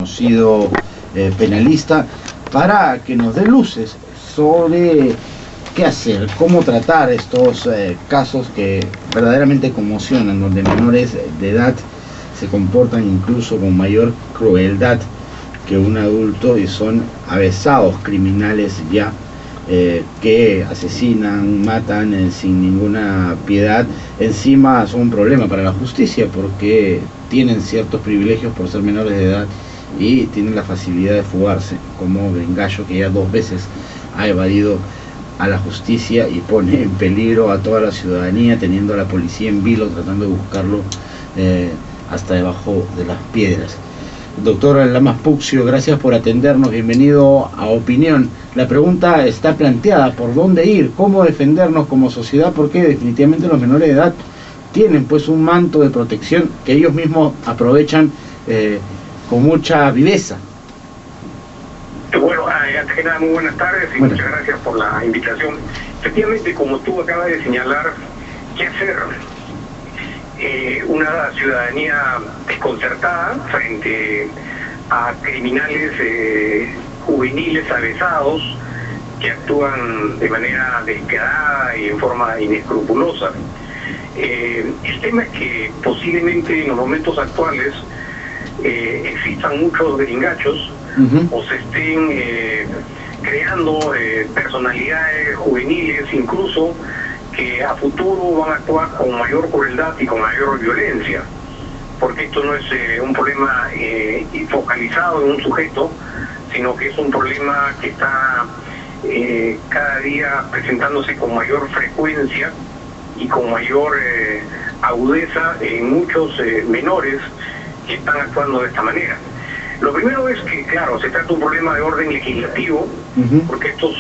conocido penalista, para que nos dé luces sobre qué hacer, cómo tratar estos casos que verdaderamente conmocionan, donde menores de edad se comportan incluso con mayor crueldad que un adulto y son avesados criminales ya, que asesinan, matan sin ninguna piedad. Encima son un problema para la justicia porque tienen ciertos privilegios por ser menores de edad y tienen la facilidad de fugarse, como Gringallo, que ya 2 veces ha evadido a la justicia y pone en peligro a toda la ciudadanía, teniendo a la policía en vilo tratando de buscarlo hasta debajo de las piedras. Doctor Lamas Puccio, gracias por atendernos, bienvenido a Opinión. La pregunta está planteada: ¿por dónde ir? ¿Cómo defendernos como sociedad? Porque definitivamente los menores de edad tienen pues un manto de protección que ellos mismos aprovechan con mucha viveza. Bueno, antes que nada, muy buenas tardes y muchas gracias por la invitación. Efectivamente, como tú acabas de señalar, ¿qué hacer? Una ciudadanía desconcertada frente a criminales juveniles avesados que actúan de manera despiadada y en forma inescrupulosa. El tema es que posiblemente en los momentos actuales existan muchos gringachos o se estén creando personalidades juveniles incluso que a futuro van a actuar con mayor crueldad y con mayor violencia, porque esto no es un problema focalizado en un sujeto, sino que es un problema que está cada día presentándose con mayor frecuencia y con mayor agudeza en muchos menores que están actuando de esta manera. Lo primero es que, claro, se trata de un problema de orden legislativo, porque estos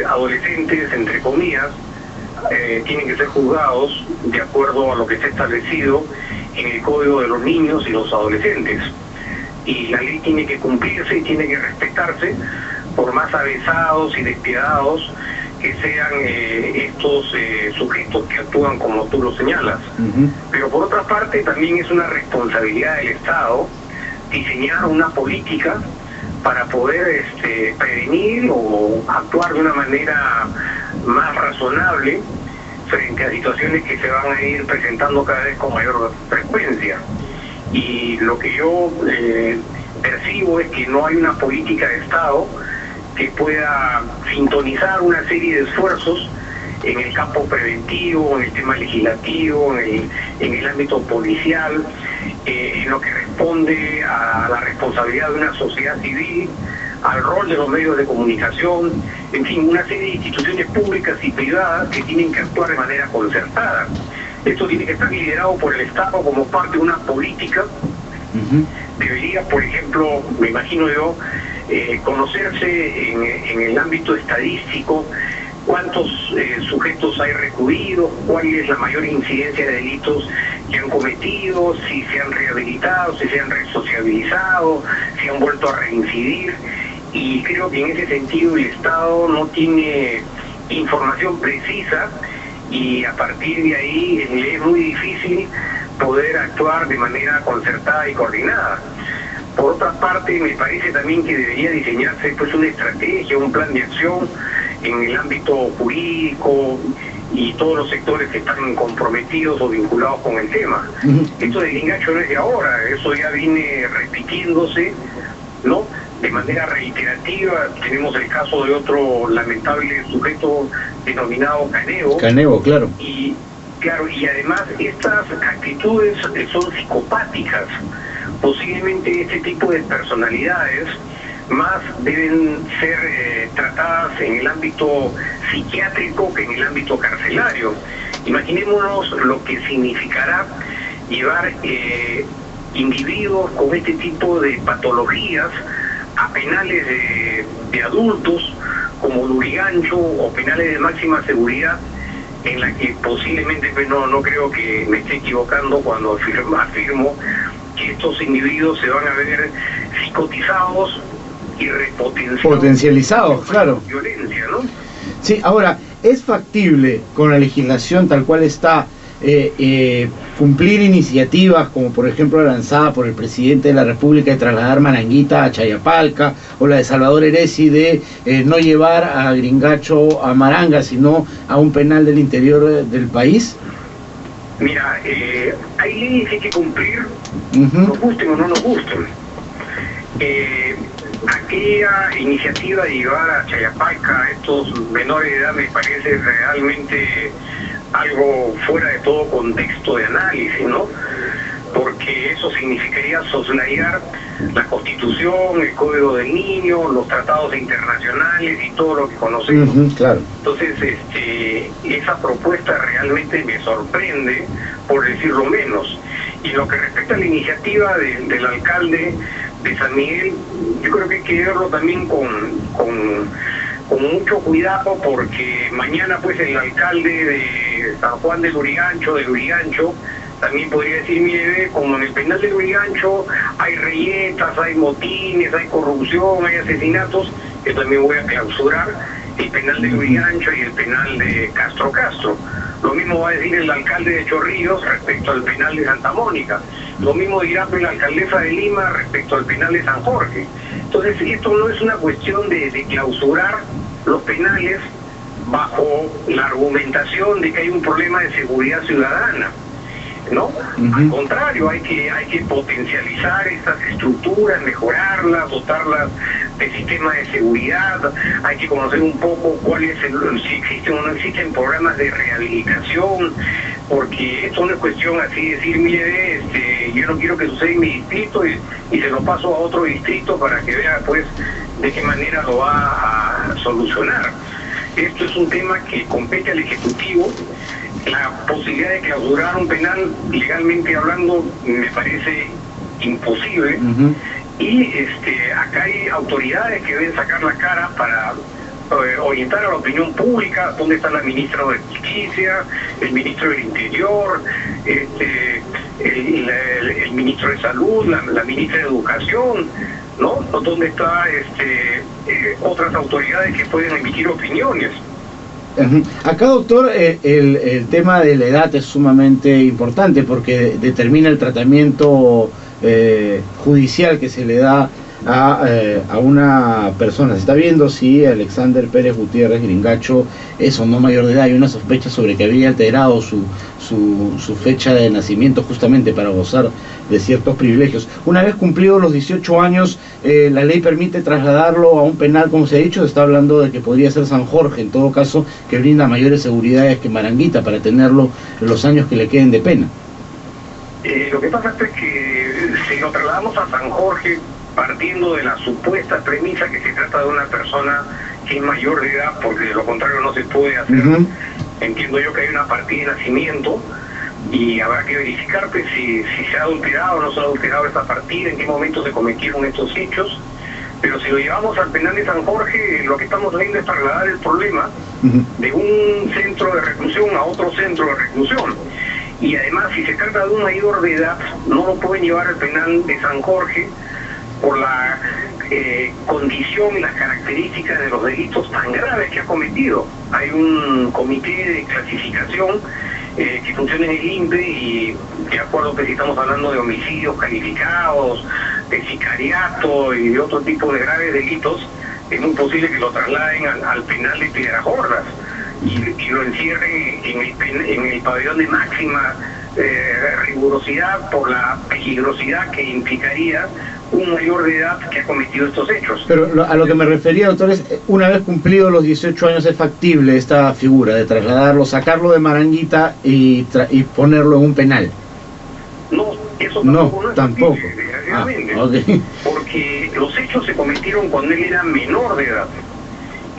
adolescentes, entre comillas, tienen que ser juzgados de acuerdo a lo que está establecido en el Código de los Niños y los Adolescentes. Y la ley tiene que cumplirse y tiene que respetarse, por más avesados y despiadados que sean estos sujetos que actúan como tú lo señalas. Pero por otra parte también es una responsabilidad del Estado diseñar una política para poder prevenir o actuar de una manera más razonable frente a situaciones que se van a ir presentando cada vez con mayor frecuencia. Y lo que yo percibo es que no hay una política de Estado que pueda sintonizar una serie de esfuerzos en el campo preventivo, en el tema legislativo, en el ámbito policial, en lo que responde a la responsabilidad de una sociedad civil, al rol de los medios de comunicación, en fin, una serie de instituciones públicas y privadas que tienen que actuar de manera concertada. Esto tiene que estar liderado por el Estado como parte de una política. Debería, por ejemplo, me imagino yo, conocerse en el ámbito estadístico cuántos sujetos hay recluidos, cuál es la mayor incidencia de delitos que han cometido, si se han rehabilitado, si se han resociabilizado, si han vuelto a reincidir. Y creo que en ese sentido el Estado no tiene información precisa y a partir de ahí es muy difícil poder actuar de manera concertada y coordinada. Por otra parte, me parece también que debería diseñarse pues una estrategia, un plan de acción en el ámbito jurídico y todos los sectores que están comprometidos o vinculados con el tema. Esto de gringacho no es de ahora, eso ya viene repitiéndose, ¿no?, de manera reiterativa. Tenemos el caso de otro lamentable sujeto denominado Canevo. Canevo, claro. Y claro, y además estas actitudes son psicopáticas. Posiblemente este tipo de personalidades más deben ser tratadas en el ámbito psiquiátrico que en el ámbito carcelario. Imaginémonos lo que significará llevar individuos con este tipo de patologías a penales de adultos como Lurigancho o penales de máxima seguridad, en la que posiblemente, pues no creo que me esté equivocando cuando afirmo que estos individuos se van a ver psicotizados y potencializados, claro. Violencia, ¿no? Sí, ahora, ¿es factible con la legislación tal cual está cumplir iniciativas como por ejemplo la lanzada por el presidente de la República de trasladar Maranguita a Chayapalca, o la de Salvador Heresi de no llevar a Gringacho a Maranga, sino a un penal del interior del país? Mira, hay leyes que hay que cumplir, nos gusten o no nos gusten. Aquella iniciativa de llevar a Chayapalca a estos menores de edad me parece realmente algo fuera de todo contexto de análisis, ¿no? Porque eso significaría soslayar la Constitución, el Código del Niño, los tratados internacionales y todo lo que conocemos. Claro. Entonces, esa propuesta realmente me sorprende, por decirlo menos. Y lo que respecta a la iniciativa del alcalde de San Miguel, yo creo que hay que verlo también con mucho cuidado, porque mañana pues el alcalde de San Juan del Lurigancho, también podría decir, mire, como en el penal del Lurigancho hay reyetas, hay motines, hay corrupción, hay asesinatos, yo también voy a clausurar el penal del Lurigancho y el penal de Castro. Lo mismo va a decir el alcalde de Chorrillos respecto al penal de Santa Mónica. Lo mismo dirá la alcaldesa de Lima respecto al penal de San Jorge. Entonces, esto no es una cuestión de clausurar los penales bajo la argumentación de que hay un problema de seguridad ciudadana, ¿no? Al contrario, hay que potencializar estas estructuras, mejorarlas, dotarlas de sistemas de seguridad. Hay que conocer un poco cuál es si existen o no existen programas de rehabilitación, porque esto no es cuestión así de decir, mire, yo no quiero que suceda en mi distrito y se lo paso a otro distrito para que vea pues de qué manera lo va a solucionar. Esto es un tema que compete al Ejecutivo. La posibilidad de clausurar un penal, legalmente hablando, me parece imposible. Y acá hay autoridades que deben sacar la cara para orientar a la opinión pública dónde está la ministra de Justicia, el ministro del Interior, el ministro de Salud, la ministra de Educación, ¿no? ¿Dónde está otras autoridades que pueden emitir opiniones? Acá, doctor, el tema de la edad es sumamente importante porque determina el tratamiento judicial que se le da a una persona. Se está viendo si Alexander Pérez Gutiérrez Gringacho es o no mayor de edad. Hay una sospecha sobre que había alterado su fecha de nacimiento justamente para gozar de ciertos privilegios. Una vez cumplidos los 18 años, la ley permite trasladarlo a un penal, como se ha dicho. Se está hablando de que podría ser San Jorge, en todo caso, que brinda mayores seguridades que Maranguita para tenerlo los años que le queden de pena. Lo que pasa es que si lo trasladamos a San Jorge, partiendo de la supuesta premisa que se trata de una persona que es mayor de edad, porque de lo contrario no se puede hacer, entiendo yo que hay una partida de nacimiento y habrá que verificar pues, si se ha adulterado o no se ha adulterado esta partida, en qué momento se cometieron estos hechos. Pero si lo llevamos al penal de San Jorge, lo que estamos haciendo es trasladar el problema de un centro de reclusión a otro centro de reclusión. Y además, si se trata de un mayor de edad, no lo pueden llevar al penal de San Jorge por la condición y las características de los delitos tan graves que ha cometido. Hay un comité de clasificación que funciona en el INPE y de acuerdo que si estamos hablando de homicidios calificados, de sicariato y de otro tipo de graves delitos, es muy posible que lo trasladen al penal de Piedras Gordas y lo encierren en el pabellón de máxima rigurosidad por la peligrosidad que implicaría un mayor de edad que ha cometido estos hechos. Pero a lo que me refería, doctor, es una vez cumplidos los 18 años es factible esta figura de trasladarlo, sacarlo de Maranguita y ponerlo en un penal. No, eso tampoco no es tampoco. Factible, desgraciadamente, porque los hechos se cometieron cuando él era menor de edad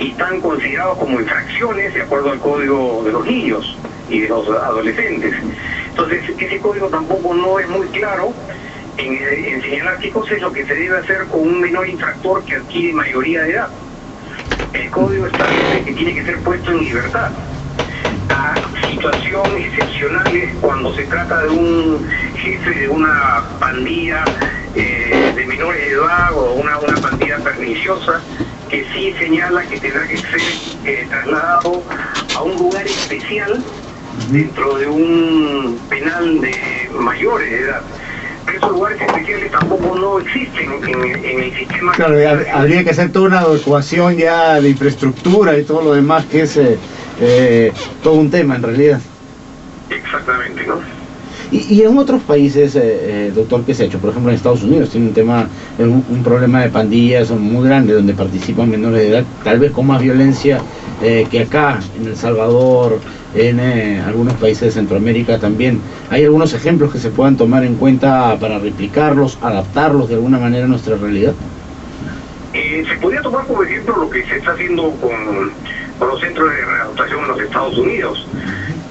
y están considerados como infracciones de acuerdo al Código de los Niños y de los Adolescentes. Entonces, ese código tampoco no es muy claro en señalar qué cosa es lo que se debe hacer con un menor infractor que adquiere mayoría de edad. El código establece que tiene que ser puesto en libertad. La situación excepcional es cuando se trata de un jefe de una pandilla de menores de edad o una pandilla perniciosa que sí señala que tendrá que ser trasladado a un lugar especial dentro de un penal de mayores de edad. Esos lugares especiales tampoco no existen en el sistema. Claro, habría que hacer toda una adecuación ya de infraestructura y todo lo demás, que es todo un tema en realidad. Exactamente, ¿no? Y en otros países, doctor, ¿qué se ha hecho? Por ejemplo, en Estados Unidos tiene un problema de pandillas muy grande donde participan menores de edad, tal vez con más violencia que acá, en El Salvador, en algunos países de Centroamérica también. ¿Hay algunos ejemplos que se puedan tomar en cuenta para replicarlos, adaptarlos de alguna manera a nuestra realidad? Se podría tomar como ejemplo lo que se está haciendo con los centros de readaptación en los Estados Unidos.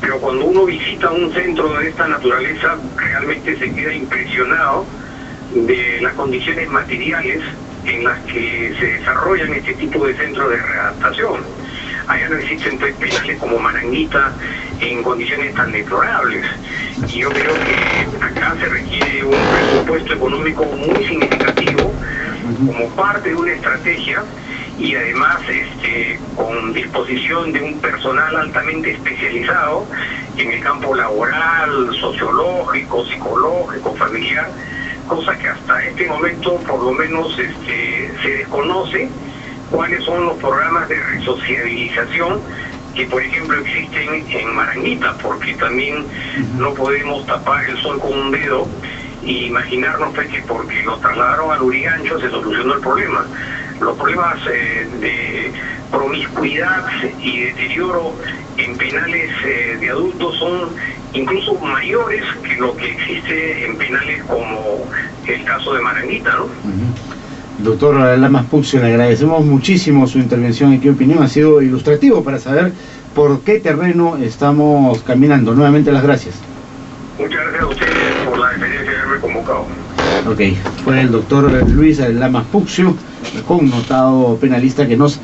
Pero cuando uno visita un centro de esta naturaleza, realmente se queda impresionado de las condiciones materiales en las que se desarrollan este tipo de centros de readaptación. Allá no existen penales como Maranguita en condiciones tan deplorables. Y yo creo que acá se requiere un presupuesto económico muy significativo como parte de una estrategia, y además con disposición de un personal altamente especializado en el campo laboral, sociológico, psicológico, familiar, cosa que hasta este momento por lo menos se desconoce cuáles son los programas de resocialización que por ejemplo existen en Maranguita, porque también no podemos tapar el sol con un dedo y imaginarnos que porque lo trasladaron al Urigancho se solucionó el problema. Los problemas de promiscuidad y deterioro en penales de adultos son incluso mayores que lo que existe en penales como el caso de Maranguita, ¿no? Doctor Lamas Puccio, le agradecemos muchísimo su intervención y qué opinión, ha sido ilustrativo para saber por qué terreno estamos caminando. Nuevamente las gracias. Muchas gracias a ustedes por la experiencia de haberme convocado. Ok, fue el doctor Luis Lamas Puccio, connotado penalista, que nos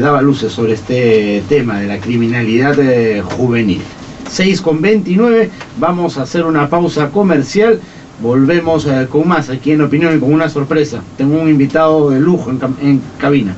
daba luces sobre este tema de la criminalidad juvenil. 6:29, vamos a hacer una pausa comercial, volvemos con más aquí en Opinión y con una sorpresa. Tengo un invitado de lujo en cabina.